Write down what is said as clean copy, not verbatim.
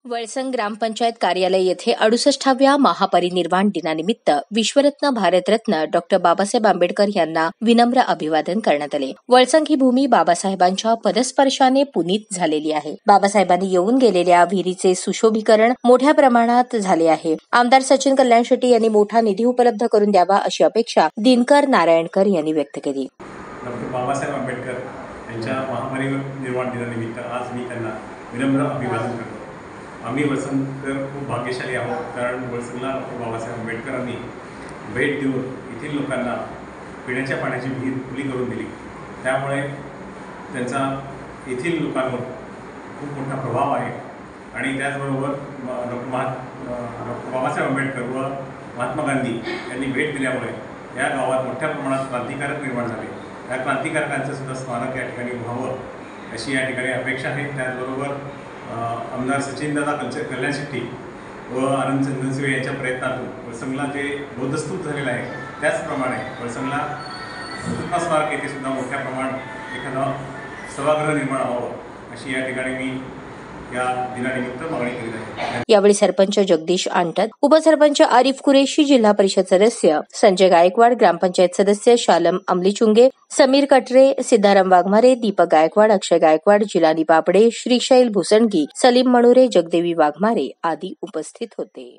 वळसंग ग्रामपंचायत कार्यालय येथे 68व्या महापरिनिर्वाण दिनानिमित्त विश्वरत्न भारतरत्न डॉ. बाबासाहेब आंबेडकर यांना विनम्र अभिवादन करण्यात आले. वळसंग ही भूमी बाबासाहेबांच्या पदस्पर्शाने पुनीत झालेली आहे. बाबासाहेबांनी येऊन गेलेल्या विहिरीचे सुशोभीकरण मोठ्या प्रमाणात झाले आहे. आमदार सचिन कल्याण शेट्टी यांनी मोठा निधी उपलब्ध करून द्यावा अशी अपेक्षा दिनकर नारायणकर यांनी व्यक्त केली. डॉ. बाबासाहेब आंबेडकर यांच्या महापरिनिर्वाण दिनानिमित्त आज मी त्यांना विनम्र अभिवादन करतो. आम्ही वळसंगकर खूप भाग्यशाली आहोत, कारण वळसंगला डॉ. बाबासाहेब आंबेडकरांनी भेट देऊन येथील लोकांना पिण्याच्या पाण्याची विहीर खुली करून दिली. त्यामुळे त्यांचा येथील लोकांवर खूप मोठा प्रभाव आहे आणि त्याचबरोबर डॉ. बाबासाहेब आंबेडकर व महात्मा गांधी यांनी भेट दिल्यामुळे या गावात मोठ्या प्रमाणात क्रांतिकारक निर्माण झाले. त्या क्रांतिकारकांचं सुद्धा स्मारक या ठिकाणी व्हावं अशी या ठिकाणी अपेक्षा आहे. त्याचबरोबर आमदार सचिनदादा कल्याण शेट्टी व आनंद चंदनशिवे यांच्या प्रयत्नातून वळसंगला जे बोधस्तूप झालेलं आहे, त्याचप्रमाणे वळसंगला हुतात्मा स्मारक येथे सुद्धा मोठ्या प्रमाणात एखादा सभागृह निर्माण व्हावं अशी या ठिकाणी मी या दिनानिमित्त मागणी करीत आहे. यावेळी सरपंच जगदीश आंटत, उपसरपंच आरिफ कुरेशी, जिल्हा परिषद सदस्य संजय गायकवाड, ग्रामपंचायत सदस्य शालम अमलीचुंगे, समीर कटरे, सिद्धाराम वाघमारे, दीपक गायकवाड, अक्षय गायकवाड, जिलानी पापडे, श्रीशैल भुसणगी, सलीम मणुरे, जगदेवी वाघमारे आदी उपस्थित होते.